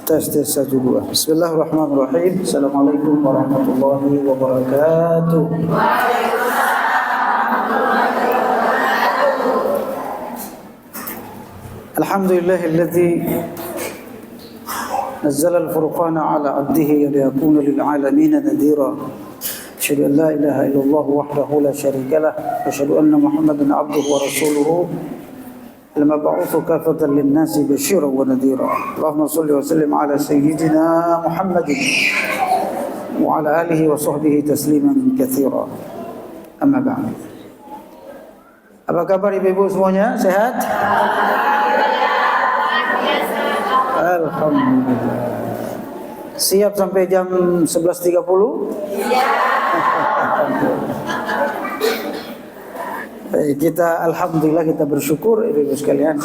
Tes tes 1 2. Bismillahirrahmanirrahim. Assalamualaikum warahmatullahi wabarakatuh. Alhamdulillahilladzi nazzala al-furqana ala 'abdihi liyakuna lil 'alamin nadhira. Asyhadu an la ilaha illallah wahdahu la syarika lah wa asyhadu anna Muhammadan 'abduhu wa rasuluhu. المبعوث كافة للناس بشيرا ونذيرا اللهم صل وسلم على سيدنا محمد وعلى آله وصحبه تسليما كثيرا أما بعد. Apa kabar ibu-ibu semuanya? Sehat? Alhamdulillah. Siap sampai jam 11.30? Kita alhamdulillah, kita bersyukur ibu-ibu sekalian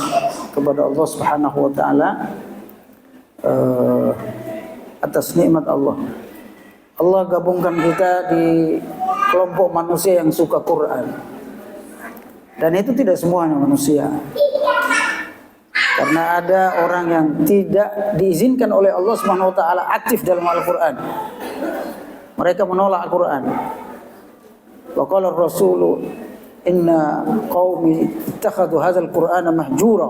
kepada Allah Subhanahu wa taala atas nikmat Allah. Allah gabungkan kita di kelompok manusia yang suka Quran. Dan itu tidak semuanya manusia. Karena ada orang yang tidak diizinkan oleh Allah Subhanahu wa taala aktif dalam Al-Qur'an. Mereka menolak Al-Qur'an. Wa qala ar-rasulu inna qaumi ittakhadhu hadzal qur'ana mahjura.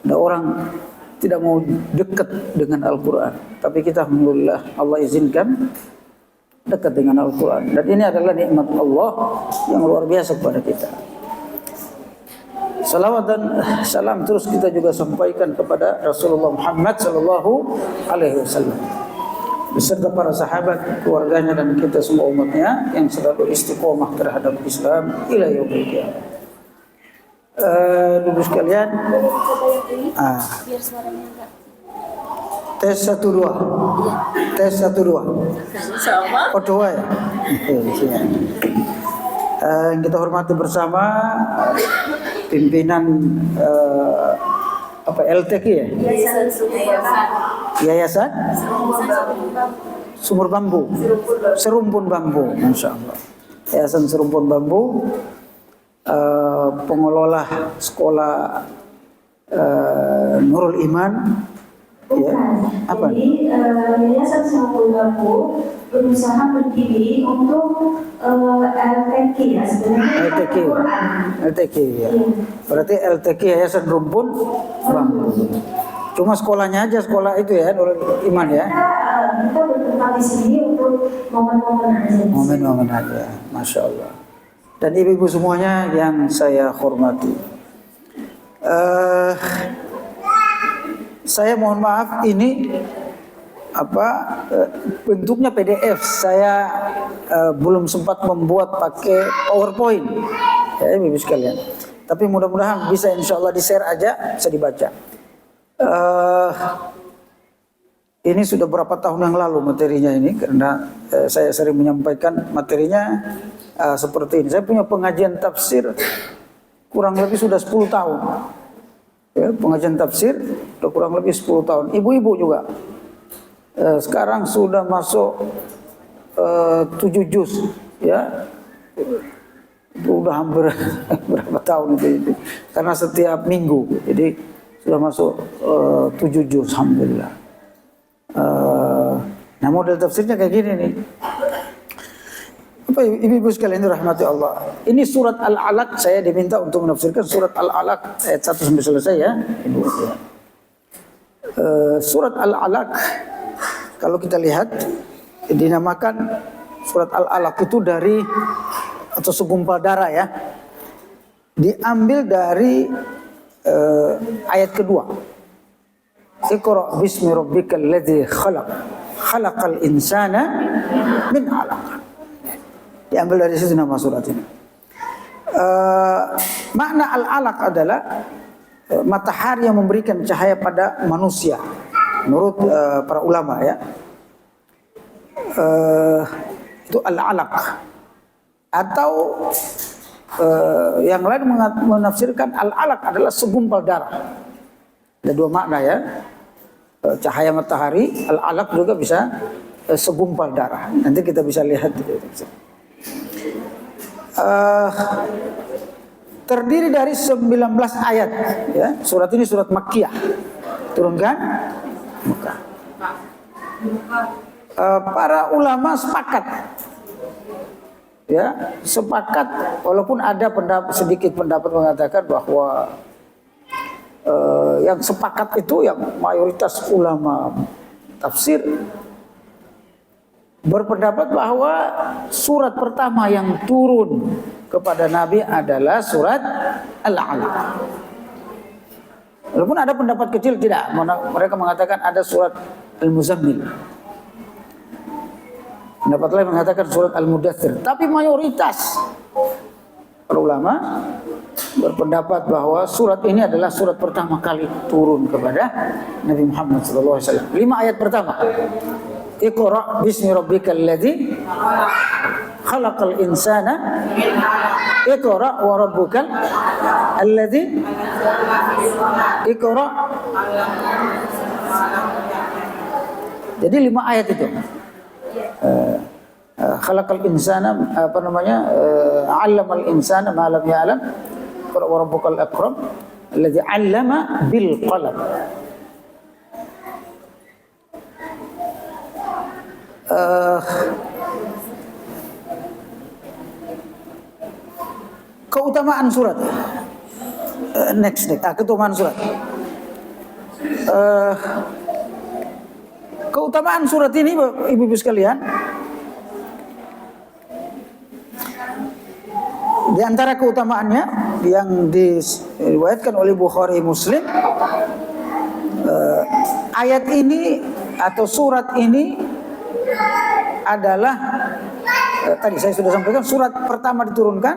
Ada orang tidak mau dekat dengan Al-Qur'an, tapi kita alhamdulillah Allah izinkan dekat dengan Al-Qur'an, dan ini adalah nikmat Allah yang luar biasa kepada kita. Salawat dan salam terus kita juga sampaikan kepada Rasulullah Muhammad sallallahu alaihi wasallam beserta para sahabat, keluarganya, dan kita semua umatnya yang selalu istiqomah terhadap Islam ila yaumil qiyamah. Ibu sekalian, tes 1 2. Tes 1 2. Oh, 2 ya. Kita hormati bersama pimpinan LTQ ya? Yayasan Sumur Bambu, Serumpun Bambu, Masya Allah. Yayasan Serumpun Bambu, pengelola sekolah Nurul Iman. Ya, apa? Jadi Yayasan Serumpun Bambu berusaha berdiri untuk LTQ ya, sebenarnya LTQ ya. Berarti LTQ Yayasan Rumpun Bambu. Cuma sekolahnya aja, sekolah itu ya, Nurul Iman ya. Kita bertempat di sini untuk momen-momen aja. Momen-momen aja, Masya Allah. Dan ibu-ibu semuanya yang saya hormati. Saya mohon maaf, ini bentuknya PDF. Saya belum sempat membuat pakai PowerPoint ya ibu-ibu sekalian. Tapi mudah-mudahan bisa insya Allah di-share aja, bisa dibaca. Ini sudah berapa tahun yang lalu materinya ini, karena saya sering menyampaikan materinya seperti ini. Saya punya pengajian tafsir kurang lebih sudah 10 tahun. Ya, pengajian tafsir sudah kurang lebih 10 tahun. Ibu-ibu juga. Sekarang sudah masuk 7 juz ya. Itu udah hampir berapa tahun itu. Karena setiap minggu. Jadi sudah masuk 7 juz alhamdulillah. Nah, model tafsirnya kayak gini nih. Apa ibu-ibu sekalian dirahmati Allah. Ini surat Al-Alaq, saya diminta untuk menafsirkan surat Al-Alaq ayat 1 sampai selesai ya. Ibu. Surat Al-Alaq kalau kita lihat dinamakan surat Al-Alaq itu dari atau segumpal darah ya. Diambil dari ayat kedua. Iqra bismi rabbikal ladzi khalaq. Khalaqal insana min 'alaq. Diambil dari situ nama surat ini. Makna al-alaq adalah matahari yang memberikan cahaya pada manusia. Menurut para ulama ya. Itu al-alaq. Atau yang lain menafsirkan al-alaq adalah segumpal darah. Ada 2 makna ya. Cahaya matahari, al-alaq juga bisa segumpal darah. Nanti kita bisa lihat. terdiri dari 19 ayat. Ya, surat ini surat Makkiyah, turunkan Mekah. Para ulama sepakat, ya, sepakat, walaupun ada sedikit pendapat mengatakan bahwa yang sepakat itu yang mayoritas ulama tafsir berpendapat bahwa surat pertama yang turun kepada Nabi adalah surat Al-Alaq. Walaupun ada pendapat kecil tidak, mereka mengatakan ada surat Al-Muzammil. Pendapat lain mengatakan surat Al-Mudaththir. Tapi mayoritas para ulama berpendapat bahwa surat ini adalah surat pertama kali turun kepada Nabi Muhammad SAW. 5 ayat pertama. Iqra bismi rabbikal ladzi khalaqal insana Iqra wa rabbukal alladzi Iqra. Jadi 5 ayat itu. Khalaqal insana, apa namanya, 'allamal insana ma lam ya'lam, Iqra wa rabbukal akram alladzi 'allama bil qalam. Keutamaan surat. Next. Keutamaan surat. Keutamaan surat ini, ibu-ibu sekalian, di antara keutamaannya yang diriwayatkan oleh Bukhari Muslim, ayat ini atau surat ini adalah tadi saya sudah sampaikan, surat pertama diturunkan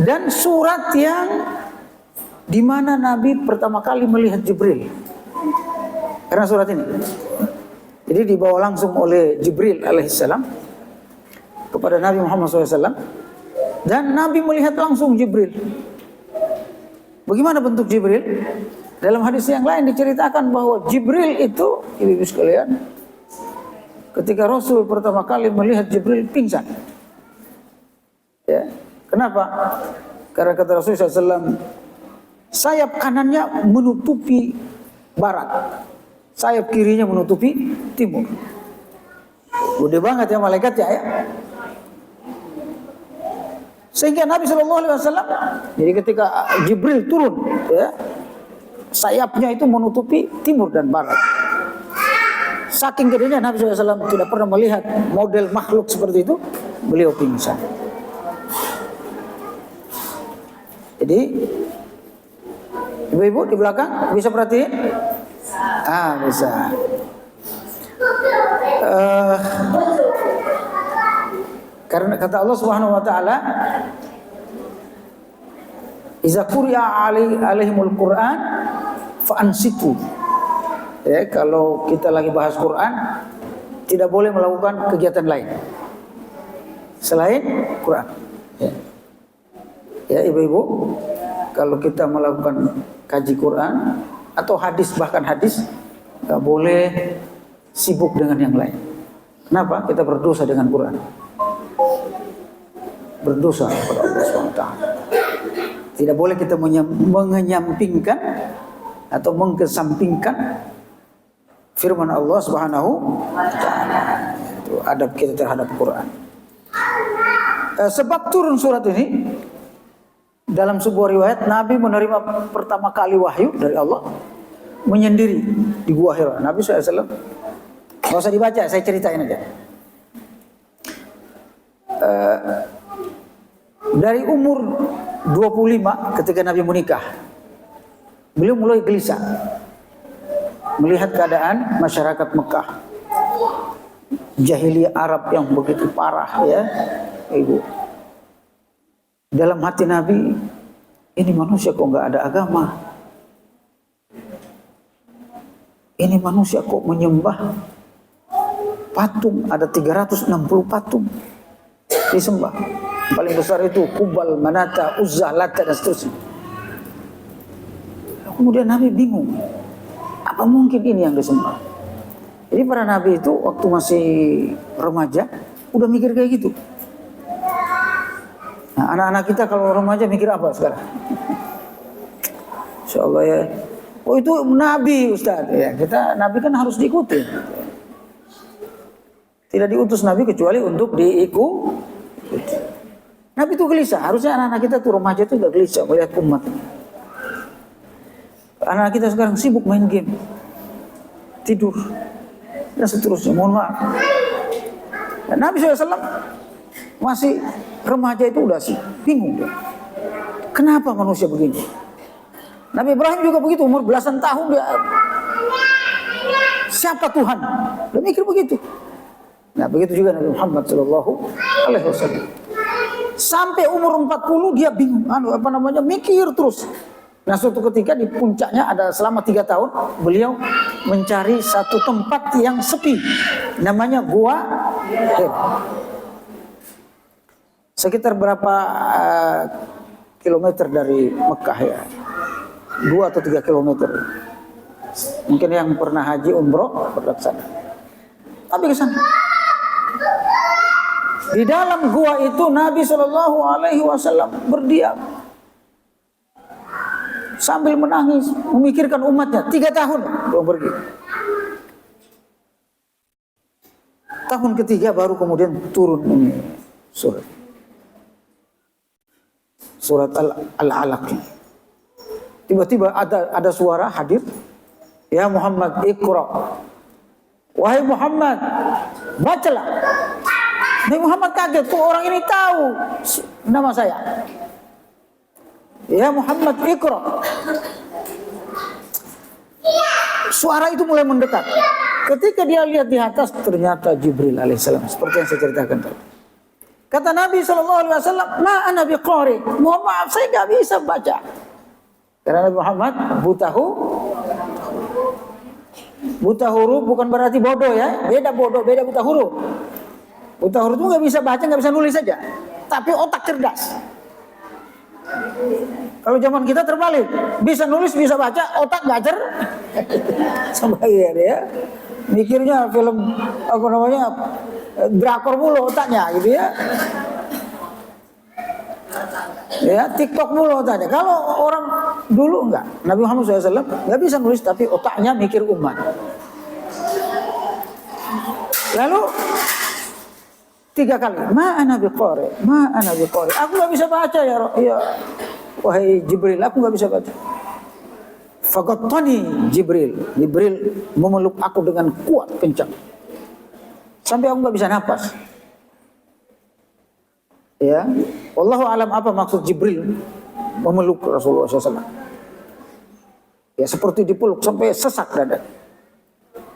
dan surat yang dimana Nabi pertama kali melihat Jibril. Karena surat ini, jadi dibawa langsung oleh Jibril alaihissalam kepada Nabi Muhammad SAW, dan Nabi melihat langsung Jibril. Bagaimana bentuk Jibril? Dalam hadis yang lain diceritakan bahwa Jibril itu, ibu-ibu sekalian, ketika Rasul pertama kali melihat Jibril pingsan. Ya, kenapa? Karena kata Rasul SAW, sayap kanannya menutupi barat, sayap kirinya menutupi timur. Gede banget ya malaikat ya. Sehingga Nabi SAW, jadi ketika Jibril turun, ya, sayapnya itu menutupi timur dan barat. Saking gedenya Nabi SAW tidak pernah melihat model makhluk seperti itu, beliau pingsan. Jadi ibu-ibu di belakang bisa perhatiin? Bisa. Karena kata Allah Subhanahu wa taala, "Iza quri'a alaihimul Qur'an fa'ansitu." Ya, kalau kita lagi bahas Quran, tidak boleh melakukan kegiatan lain selain Quran. Ya, ibu-ibu, kalau kita melakukan kaji Quran atau hadis, bahkan hadis, nggak boleh sibuk dengan yang lain. Kenapa? Kita berdosa dengan Quran. Berdosa kepada Allah SWT. Tidak boleh kita menyampingkan atau mengkesampingkan firman Allah Subhanahu wa taala. Itu adab kita terhadap Quran. Sebab turun surat ini, dalam sebuah riwayat Nabi menerima pertama kali wahyu dari Allah menyendiri di Gua Hira. Nabi SAW, nggak usah dibaca, saya ceritain aja. Dari umur 25 ketika Nabi menikah, beliau mulai gelisah melihat keadaan masyarakat Mekah, jahiliyah Arab yang begitu parah, ya ibu. Dalam hati Nabi, ini manusia kok nggak ada agama, ini manusia kok menyembah patung, ada 360 patung disembah. Paling besar itu Kubal, Manata, Uzzah, Lata, dan seterusnya. Kemudian Nabi bingung, apa mungkin ini yang disembah? Jadi para nabi itu waktu masih remaja udah mikir kayak gitu. Nah, anak-anak kita kalau remaja mikir apa sekarang? Insyaallah ya. Oh itu Nabi Ustaz. Ya, kita Nabi kan harus diikuti. Tidak diutus Nabi kecuali untuk diikuti. Nabi itu gelisah. Harusnya anak-anak kita tuh remaja itu udah gelisah melihat umat. Anak kita sekarang sibuk main game, tidur, dan seterusnya. Mohon maaf. Dan Nabi SAW masih remaja itu udah sih bingung dia. Kenapa manusia begini? Nabi Ibrahim juga begitu, umur belasan tahun dia. Siapa Tuhan? Dia mikir begitu. Nah begitu juga Nabi Muhammad SAW. Sampai umur 40 dia bingung, mikir terus. Nah suatu ketika di puncaknya ada selama 3 tahun beliau mencari satu tempat yang sepi, namanya Gua Hira. Sekitar berapa kilometer dari Mekah ya, 2 atau 3 kilometer. Mungkin yang pernah haji umroh pernah ke sana. Tapi ke sana. Di dalam gua itu Nabi SAW berdiam sambil menangis, memikirkan umatnya. 3 tahun belum pergi. Tahun ketiga baru kemudian turun ini surat Al-Alaq. Tiba-tiba ada suara hadir, ya Muhammad Iqra. Wahai Muhammad, bacalah. Nabi Muhammad kaget, kok orang ini tahu nama saya. Ya Muhammad Iqra. Suara itu mulai mendekat. Ketika dia lihat di atas, ternyata Jibril alaihissalam, seperti yang saya ceritakan tadi. Kata Nabi SAW, ma ana biqari. Mohon maaf, saya gak bisa baca. Karena Nabi Muhammad buta huruf bukan berarti bodoh ya. Beda bodoh, beda buta huruf. Buta huruf itu gak bisa baca, gak bisa nulis saja. Tapi otak cerdas. Kalau zaman kita terbalik, bisa nulis, bisa baca, otak gak sebagian ya. Mikirnya film drakor mulu otaknya gitu ya. Ya, TikTok mulu otaknya. Kalau orang dulu enggak, Nabi Muhammad SAW nggak bisa nulis tapi otaknya mikir umat. Lalu 3 kali, ma ana biqari. Aku nggak bisa baca ya wahai Jibril, aku nggak bisa baca. Faqattani Jibril memeluk aku dengan kuat kencang sampai aku nggak bisa napas. Ya, wallahu alam apa maksud Jibril memeluk Rasulullah SAW. Ya seperti dipeluk sampai sesak dada.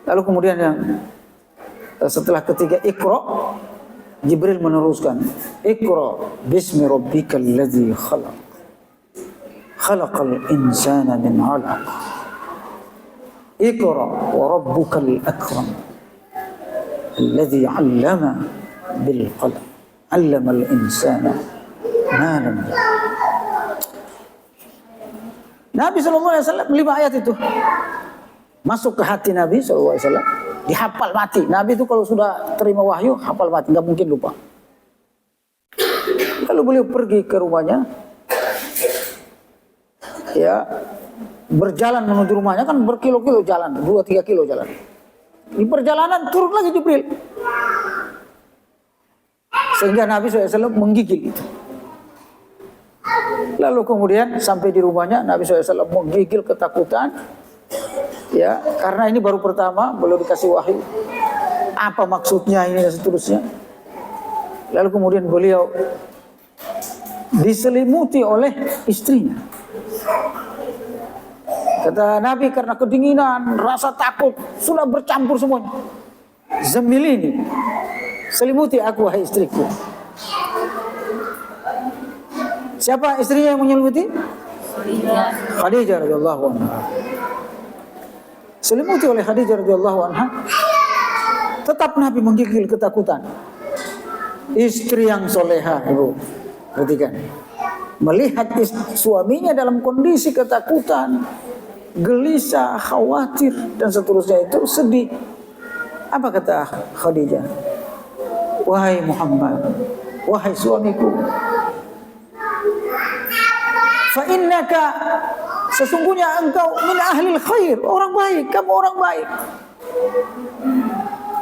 Lalu kemudian setelah ketiga Iqra, Jibril meneruskan, Iqra bismi rabbikal ladzi khalaq. Khalaqal insana min 'alaq. Iqra wa rabbukal akram. Alladzi 'allama bil qalam. 'Allamal insana ma lam ya'lam. Nabi SAW 5 ayat itu masuk ke hati Nabi SAW, dihafal mati. Nabi itu kalau sudah terima wahyu hafal mati, nggak mungkin lupa. Lalu beliau pergi ke rumahnya, ya berjalan menuju rumahnya, kan berkilo-kilo jalan, 2-3 kilo jalan. Di perjalanan turun lagi Jibril, sehingga Nabi SAW menggigil itu. Lalu kemudian sampai di rumahnya Nabi SAW menggigil ketakutan, ya karena ini baru pertama beliau dikasih wahyu, apa maksudnya ini dan seterusnya. Lalu kemudian beliau diselimuti oleh istrinya. Kata Nabi, karena kedinginan, rasa takut sudah bercampur semuanya. Zamilini, selimuti aku wahai istriku. Siapa istrinya yang menyelimuti? Khadijah radhiyallahu anha. Selimuti oleh Khadijah radhiyallahu anha. Tetap Nabi menggigil ketakutan. Istri yang soleha, ibu, perhatikan, melihat suaminya dalam kondisi ketakutan, gelisah, khawatir dan seterusnya, itu sedih. Apa kata Khadijah? Wahai Muhammad, wahai suamiku, fa innaka, sesungguhnya engkau min ahlil khair, orang baik, kamu orang baik.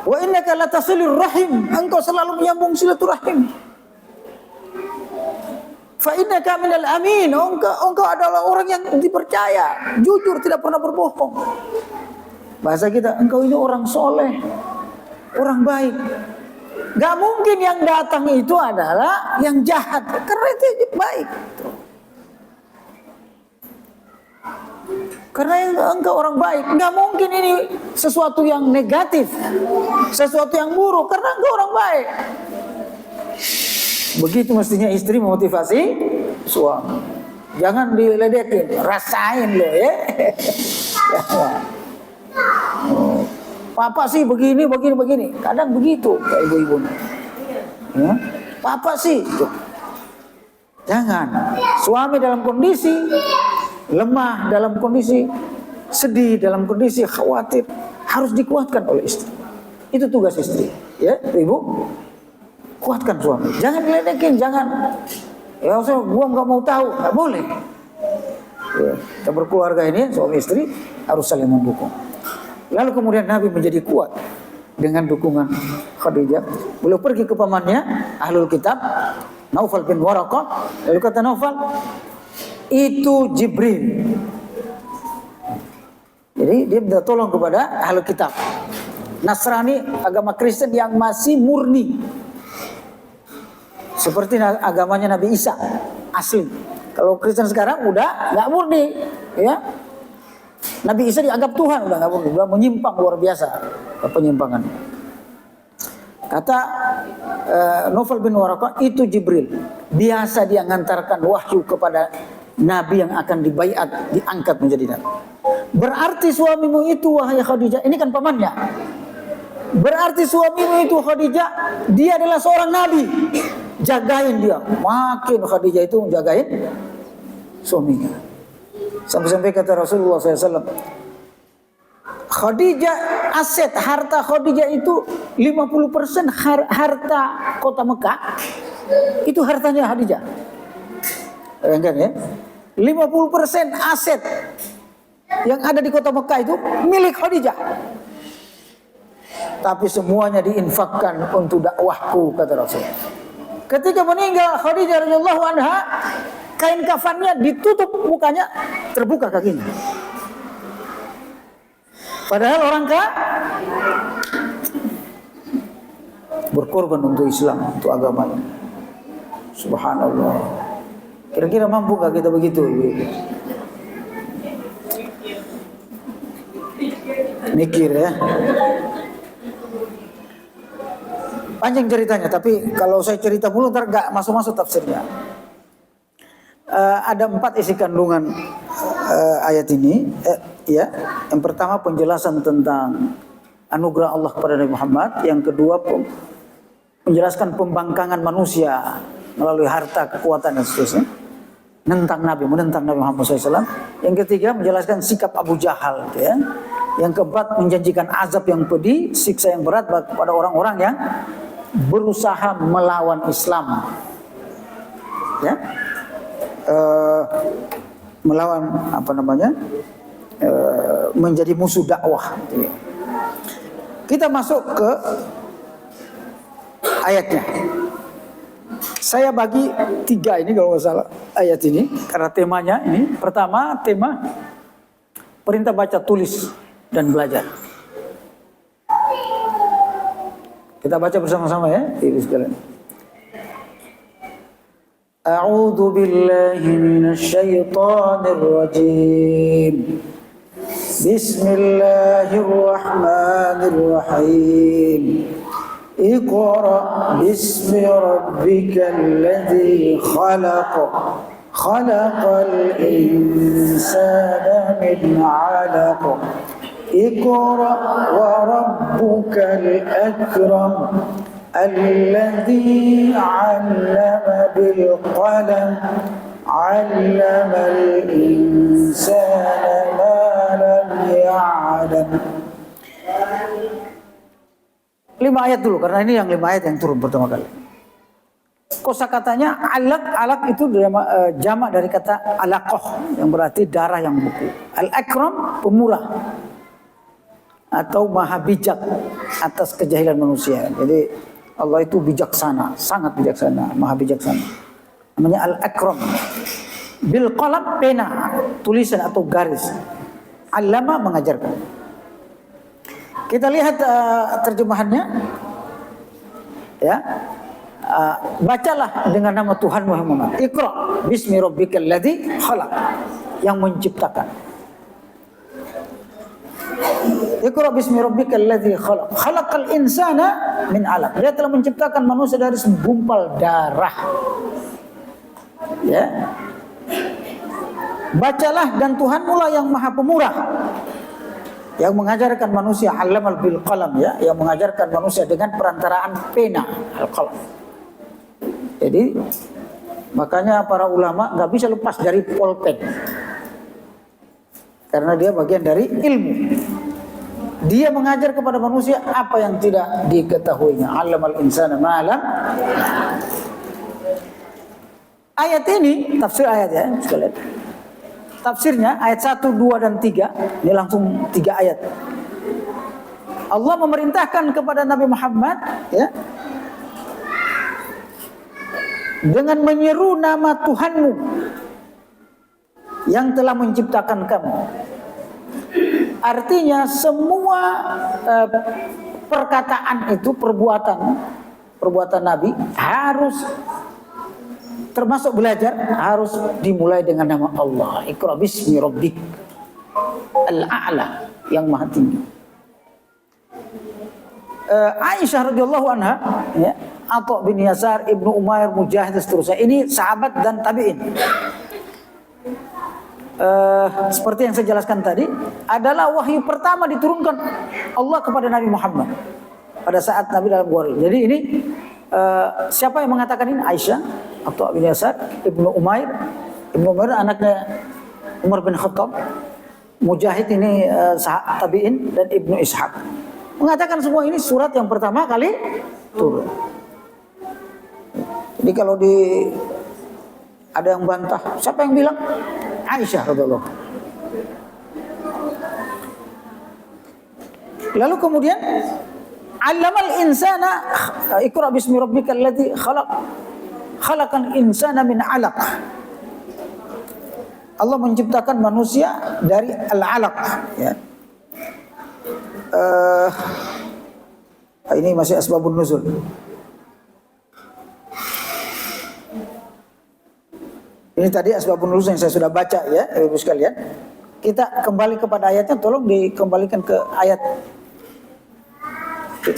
Wa innaka latasilur rahim, engkau selalu menyambung silaturahim. Fa innaka minal amin, engkau adalah orang yang dipercaya, jujur, tidak pernah berbohong. Bahasa kita, engkau ini orang soleh, orang baik. Gak mungkin yang datang itu adalah yang jahat, karena itu baik. Karena engkau orang baik, nggak mungkin ini sesuatu yang negatif, sesuatu yang buruk, karena engkau orang baik. Begitu mestinya istri memotivasi suami. Jangan diledekin, rasain lo ya. Papa sih begini. Kadang begitu kayak ibu-ibu. Ya, papa sih. Jangan. Suami dalam kondisi lemah, dalam kondisi sedih, dalam kondisi khawatir, harus dikuatkan oleh istri. Itu tugas istri, ya ibu. Kuatkan suami, jangan diledekin, jangan. Ya gua nggak mau tahu, nggak boleh. Ya, kita berkeluarga ini suami istri harus saling mendukung. Lalu kemudian Nabi menjadi kuat dengan dukungan Khadijah. Beliau pergi ke pamannya Ahlul Kitab, Naufal bin Waraqah. Lalu kata Naufal, itu Jibril. Jadi dia minta tolong kepada Ahlul Kitab, Nasrani, agama Kristen yang masih murni, seperti agamanya Nabi Isa asli. Kalau Kristen sekarang udah nggak murni, ya. Nabi Isa dianggap Tuhan, udah nggak murni, udah menyimpang luar biasa penyimpangan. Kata Naufal bin Waraqah, itu Jibril, biasa dia ngantarkan wahyu kepada Nabi yang akan dibaiat, diangkat menjadi Nabi. Berarti suamimu itu, wahai Khadijah, ini kan pamannya. Berarti suamimu itu Khadijah, dia adalah seorang Nabi. Jagain dia. Makin Khadijah itu jagain suaminya. Sampai-sampai kata Rasulullah SAW, Khadijah, aset harta Khadijah itu 50% harta kota Mekah. Itu hartanya Khadijah. Bayangkan ya, 50% aset yang ada di kota Mekah itu milik Khadijah. Tapi semuanya diinfakkan untuk dakwahku, kata Rasul. Ketika meninggal Khadijah radhiyallahu anha, kain kafannya ditutup mukanya, terbuka kakinya. Padahal orang berkorban untuk Islam, untuk agamanya. Subhanallah. Kira-kira mampu gak kita begitu? Mikir ya. Panjang ceritanya, tapi kalau saya cerita mulu ntar gak masuk-masuk tafsirnya. Ada 4 isi kandungan ayat ini. Ya, yang pertama penjelasan tentang anugerah Allah kepada Nabi Muhammad. Yang kedua menjelaskan pembangkangan manusia melalui harta, kekuatan dan seterusnya. Menentang Nabi Muhammad SAW. Yang ketiga menjelaskan sikap Abu Jahal, ya. Yang keempat menjanjikan azab yang pedih, siksa yang berat kepada orang-orang yang berusaha melawan Islam, ya, melawan menjadi musuh dakwah. Kita masuk ke ayatnya. Saya bagi 3 ini kalau nggak salah ayat ini, karena temanya ini. Pertama, tema perintah baca, tulis dan belajar. Kita baca bersama-sama ya, ibu sekalian. A'udzu billahi minasy syaithanir rajim. Bismillahirrahmanirrahim. Iqra bismi rabbikal ladzi khalaq. Khalaqal insana min 'alaq. Iqra wa rabbukal akram. Alladzi 'allama bil qalam. 'Allamal insana ma lam ya'lam. 5 ayat dulu, karena ini yang 5 ayat yang turun pertama kali. kosakatanya alaq itu jamak dari kata alaqah yang berarti darah yang beku. Al-akram pemurah atau maha bijak atas kejahilan manusia. Jadi Allah itu bijaksana, sangat bijaksana, maha bijaksana. Namanya al-akram. Bil qalam pena, tulisan atau garis. Allama mengajarkan. Kita lihat terjemahannya. Ya. Bacalah dengan nama Tuhan Muhammad. Iqra bismi rabbikal ladzi khalaq, yang menciptakan. Iqra bismi rabbikal ladzi khalaq. Khalaqal insana min 'alaq. Dia telah menciptakan manusia dari segumpal darah. Ya. Bacalah dan Tuhanmu lah yang Maha Pemurah, yang mengajarkan manusia allamal bil qalam, ya, yang mengajarkan manusia dengan perantaraan pena, al-qalam. Jadi makanya para ulama nggak bisa lepas dari pulpen, karena dia bagian dari ilmu. Dia mengajar kepada manusia apa yang tidak diketahuinya. Allamal insana ma lam. Ayat ini tafsir ayat, ya sekalian. Tafsirnya ayat 1, 2 dan 3. Ini langsung 3 ayat. Allah memerintahkan kepada Nabi Muhammad, ya, dengan menyeru nama Tuhanmu yang telah menciptakan kamu. Artinya semua perkataan itu, perbuatan Nabi harus, termasuk belajar, harus dimulai dengan nama Allah. Iqra bismi rabbik al-a'la, yang maha tinggi. Aisyah radhiyallahu anha, ya, Atha bin Yasar, Ibnu Umair, Mujahid dan seterusnya. Ini sahabat dan tabi'in. Seperti yang saya jelaskan tadi, adalah wahyu pertama diturunkan Allah kepada Nabi Muhammad pada saat Nabi dalam gua. Jadi ini siapa yang mengatakan ini? Aisyah, Atha bin Yasar, Ibnu Umair. Ibnu Umair anaknya Umar bin Khattab. Mujahid ini tabi'in, dan Ibnu Ishaq. Mengatakan semua ini surat yang pertama kali turun. Jadi kalau ada yang bantah, siapa yang bilang? Aisyah radhiyallahu. Lalu kemudian allamal insana, iqra bismi rabbikal ladzi khalaq, khalaqal insana min 'alaq. Allah menciptakan manusia dari al-'alaq, ya. Ini masih asbabun nuzul. Ini tadi asbabun nuzul yang saya sudah baca, ya Ibu sekalian. Kita kembali kepada ayatnya, tolong dikembalikan ke ayat,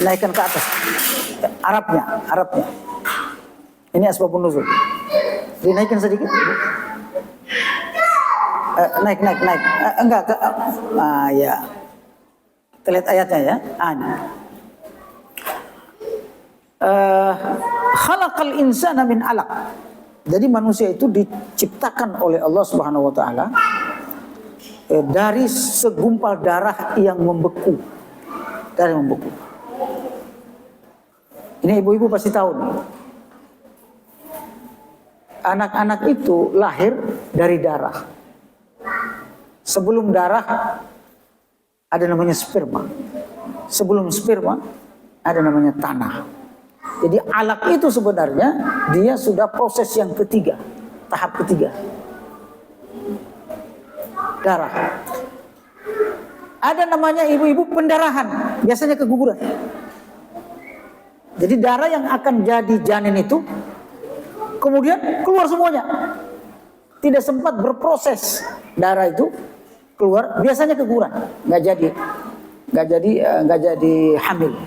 naikkan ke atas. Arabnya. Ini asbabun nuzul. Dinaikkan sedikit. Naik. Enggak, ya. Kita lihat ayatnya, ya. Khalaqal insana min 'alaq. Jadi manusia itu diciptakan oleh Allah Subhanahu wa taala dari segumpal darah yang membeku. Darah yang membeku. Ini ibu-ibu pasti tahu nih. Anak-anak itu lahir dari darah. Sebelum darah ada namanya sperma. Sebelum sperma ada namanya tanah. Jadi alaq itu sebenarnya dia sudah proses yang ketiga, tahap ketiga. Darah. Ada namanya ibu-ibu pendarahan, biasanya keguguran. Jadi darah yang akan jadi janin itu kemudian keluar semuanya. Tidak sempat berproses, darah itu keluar, biasanya keguguran, nggak jadi hamil.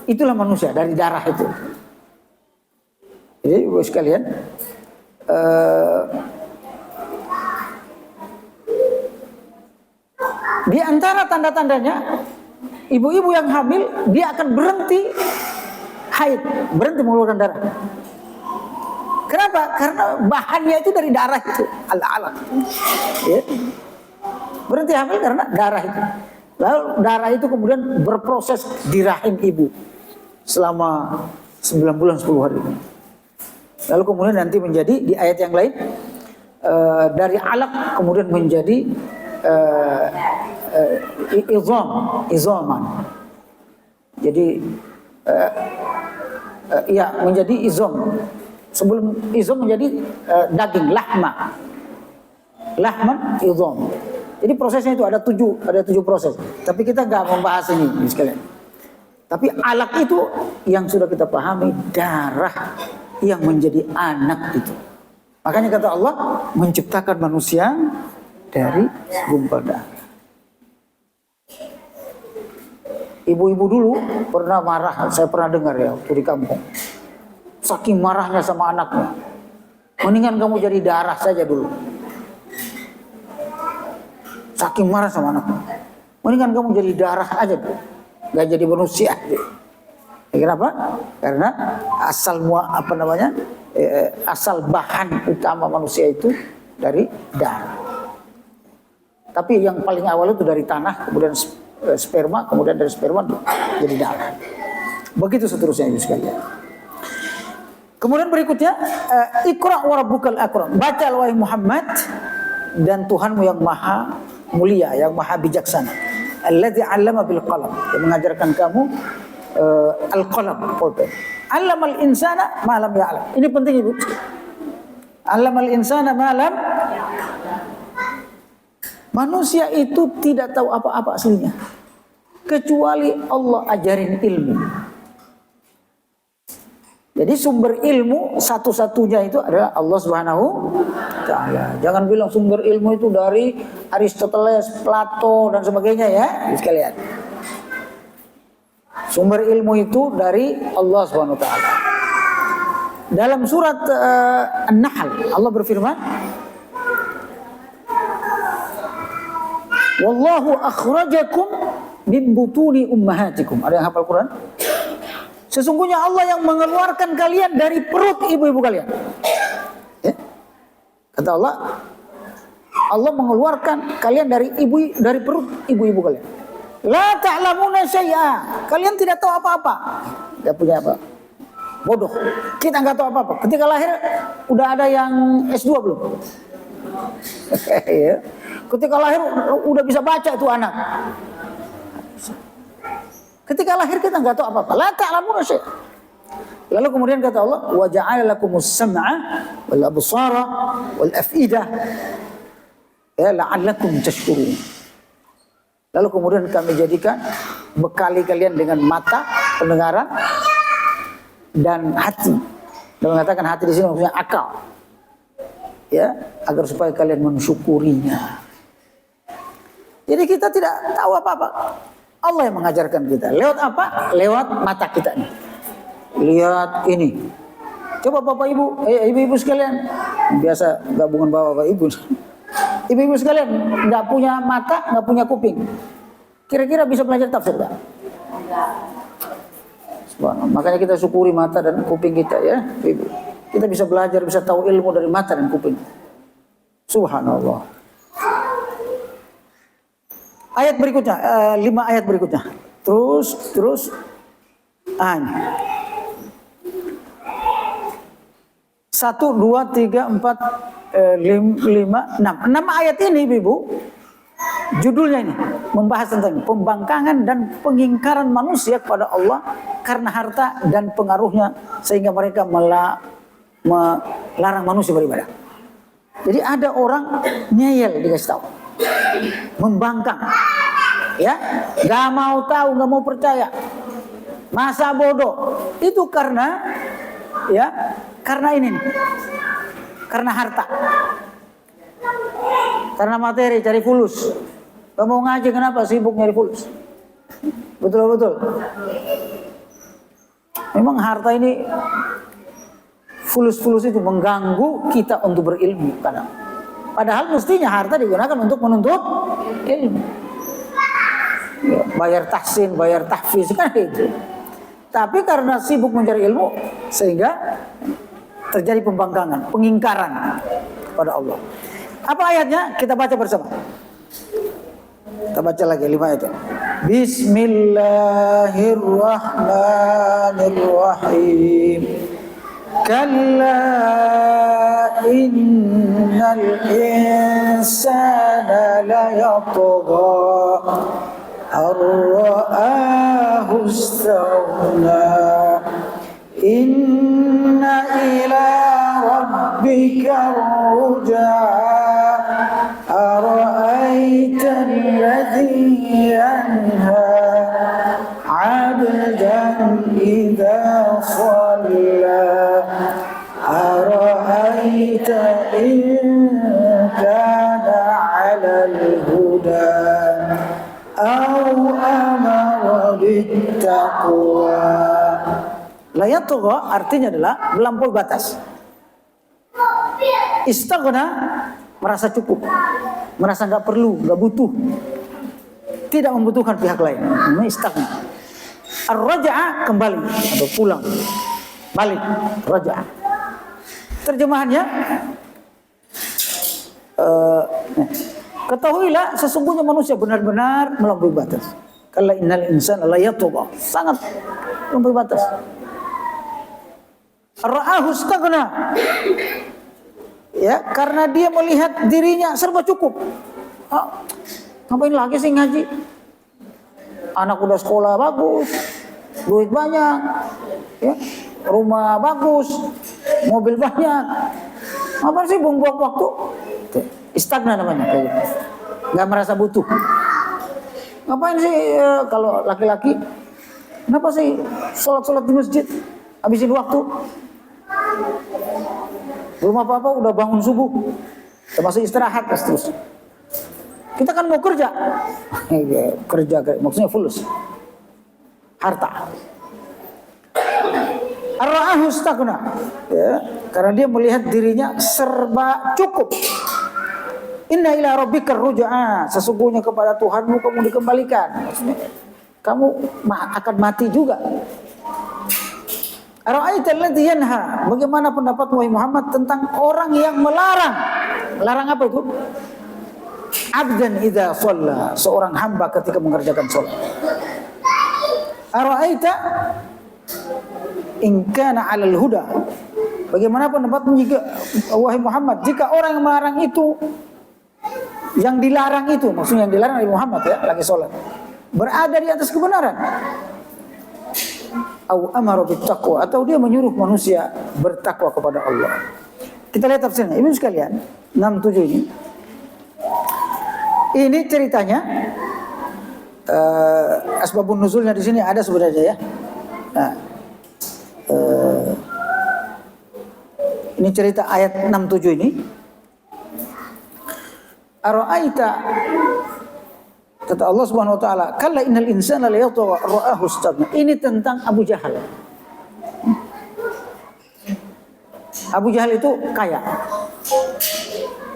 Itulah manusia dari darah itu. Jadi ibu sekalian, di antara tanda-tandanya, ibu-ibu yang hamil dia akan berhenti haid, berhenti mengeluarkan darah. Kenapa? Karena bahannya itu dari darah itu, al-alaq. Ya. Berhenti hamil karena darah itu. Lalu darah itu kemudian berproses di rahim ibu selama 9 bulan 10 hari. Lalu kemudian nanti menjadi di ayat yang lain dari alaq kemudian menjadi izaman. Jadi menjadi izam. Sebelum izam menjadi daging, lahman izam. Jadi prosesnya itu ada tujuh proses. Tapi kita nggak membahas ini sekalian. Tapi alaq itu yang sudah kita pahami, darah yang menjadi anak itu. Makanya kata Allah menciptakan manusia dari segumpal darah. Ibu-ibu dulu pernah marah, saya pernah dengar ya waktu di kampung. Saking marahnya sama anaknya. Mendingan kamu jadi darah saja dulu. Saking marah sama anaknya. Mendingan kamu jadi darah aja dulu. Gak jadi manusia. Kenapa? Karena asal bahan utama manusia itu dari darah. Tapi yang paling awal itu dari tanah, kemudian sperma, kemudian dari sperma jadi darah. Begitu seterusnya ini sekalian. Kemudian berikutnya, Iqra wa rabbukal akram. Baca wahai Muhammad dan Tuhanmu yang maha mulia, yang maha bijaksana. Alladzi 'allama bil qalam. Yang mengajarkan kamu al-qalam, pulpen. 'Allamal insana ma lam ya'lam. Ini penting Ibu. 'Allamal insana ma lam. Manusia itu tidak tahu apa-apa aslinya kecuali Allah ajarin ilmu. Jadi sumber ilmu satu-satunya itu adalah Allah Subhanahu wa taala. Jangan bilang sumber ilmu itu dari Aristoteles, Plato dan sebagainya ya, sekalian. Sumber ilmu itu dari Allah Subhanahu wa taala. Dalam surat An-Nahl Allah berfirman, "Wallahu akhrajakum min butuni ummahatikum." Ada yang hafal Quran? Sesungguhnya Allah yang mengeluarkan kalian dari perut ibu-ibu kalian. Ya? Kata Allah, Allah mengeluarkan kalian dari perut ibu-ibu kalian. La ta'lamuna syai'a. Kalian tidak tahu apa-apa. Tidak punya apa? Bodoh. Kita nggak tahu apa-apa. Ketika lahir udah ada yang S2 belum? Ya. Ketika lahir udah bisa baca itu anak. Ketika lahir kita nggak tahu apa-apa. La ta'lamuna syai'a. Lalu kemudian kata Allah, wa ja'ala lakumus sam'a wal absara wal af'idah ya la'allakum tashkurun. Lalu kemudian kami jadikan bekali kalian dengan mata, pendengaran dan hati. Dan mengatakan hati di sini maksudnya akal. Ya, agar supaya kalian mensyukurinya. Jadi kita tidak tahu apa-apa. Allah yang mengajarkan kita. Lewat apa? Lewat mata kita nih. Lihat ini. Coba Bapak Ibu, ibu-ibu sekalian. Biasa gabungan Bapak Ibu. Ibu-ibu sekalian, nggak punya mata, nggak punya kuping. Kira-kira bisa belajar tafsir nggak? Makanya kita syukuri mata dan kuping kita ya, Ibu. Kita bisa belajar, bisa tahu ilmu dari mata dan kuping. Subhanallah. Ayat berikutnya, 5 ayat berikutnya. Terus. 1, 2, 3, 4, 5, 6. 6 ayat ini Ibu, judulnya ini membahas tentang pembangkangan dan pengingkaran manusia kepada Allah karena harta dan pengaruhnya sehingga mereka melarang manusia beribadah. Jadi ada orang ngeyel dikasih tahu, membangkang, ya, gak mau tahu, gak mau percaya, masa bodoh. Itu karena ini, karena harta, karena materi, cari fulus. Gak mau ngaji, kenapa? Sibuk nyari fulus. Betul. Memang harta ini, fulus-fulus itu mengganggu kita untuk berilmu kadang. Padahal mestinya harta digunakan untuk menuntut ilmu. Ya, bayar tahsin, bayar tahfiz kan itu. Tapi karena sibuk mencari ilmu sehingga terjadi pembangkangan, pengingkaran kepada Allah. Apa ayatnya? Kita baca bersama. Kita baca lagi 5 ayat. Bismillahirrahmanirrahim. Kalla innal insana layatgha ar-ra'ahu istaghna. Inna ila rabbika ruj'a ara'aita alladhi yanha 'abdan idza shalla ara'aita in kana 'alal huda aw amara bittaqwa. Layatgha artinya adalah melampaui batas. Istaghna merasa cukup, merasa nggak perlu, nggak butuh, tidak membutuhkan pihak lain. Ini istaghna. Ar-raja'a kembali atau pulang, balik. Raja'a. Terjemahannya, ketahuilah sesungguhnya manusia benar-benar melampaui batas. Kalla innal insana layatgha, sangat melampaui batas. Ra'ahu istaghna. Ya, karena dia melihat dirinya serba cukup. Ngapain lagi sih ngaji? Anak udah sekolah bagus, duit banyak, ya, rumah bagus, mobil banyak. Ngapain sih buang-buang waktu? Istagna namanya kayak gitu. Nggak merasa butuh. Ngapain sih kalau laki-laki? Kenapa sih sholat-sholat di masjid? Habisin waktu. Belum apa-apa udah bangun subuh, termasuk istirahat terus. Kita kan mau kerja, kerja maksudnya fulus, harta. Ar-ra'ahu istaghna, ya, karena dia melihat dirinya serba cukup. Inna ila rabbika ruj'a, sesungguhnya kepada Tuhanmu kamu dikembalikan. Maksudnya, kamu akan mati juga. Ara'aita alladhi yanha, bagaimana pendapat wahai Muhammad tentang orang yang melarang? Melarang apa itu? Abdan idza shalla, seorang hamba ketika mengerjakan salat. Ara'aita in kana 'alal huda, bagaimana pendapatmu jika wahai Muhammad jika orang yang melarang itu, yang dilarang itu, maksudnya yang dilarang oleh Muhammad ya, lagi salat, berada di atas kebenaran. Au amara bittaqwa, atau dia menyuruh manusia bertakwa kepada Allah. Kita lihat tafsirnya. Ibu sekalian, 67 ini. Ini ceritanya asbabun nuzulnya di sini ada sebenarnya ya. Nah, ini cerita ayat 67 ini. Ara'aita, kata Allah Subhanahu wa taala, kalla innal insana la yatgha ra'ahu istaghna. Ini tentang Abu Jahal. Abu Jahal itu kaya,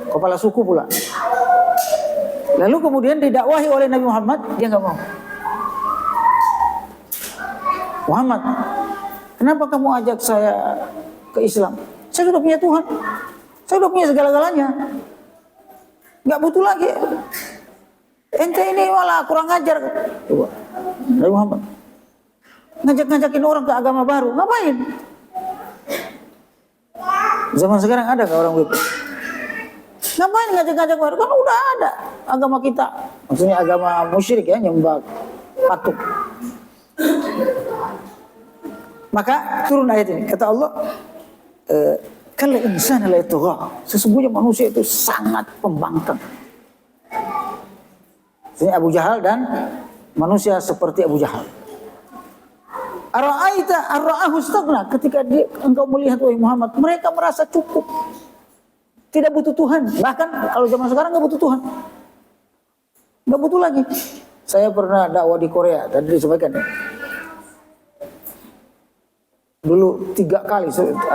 kepala suku pula. Lalu kemudian didakwahi oleh Nabi Muhammad, dia nggak mau. Muhammad, kenapa kamu ajak saya ke Islam? Saya sudah punya Tuhan, saya sudah punya segala-galanya, nggak butuh lagi. Ente ini malah kurang ajar. Coba, Nabi Muhammad ngajak-ngajakin orang ke agama baru, ngapain? Zaman sekarang ada nggak orang begitu? Ngapain ngajak-ngajak baru? Kan udah ada agama kita, maksudnya agama musyrik ya, nyembah patung. Maka turun ayat ini, kata Allah, kalla insana la yatgha, sesungguhnya manusia itu sangat pembangkang. Ini Abu Jahal dan manusia seperti Abu Jahal. Ara'aita ar-ra'ahu istaghna, ketika engkau melihat wahai Muhammad, mereka merasa cukup, tidak butuh Tuhan. Bahkan kalau zaman sekarang nggak butuh Tuhan, nggak butuh lagi. Saya pernah dakwah di Korea, tadi disampaikan ya. Dulu 3 kali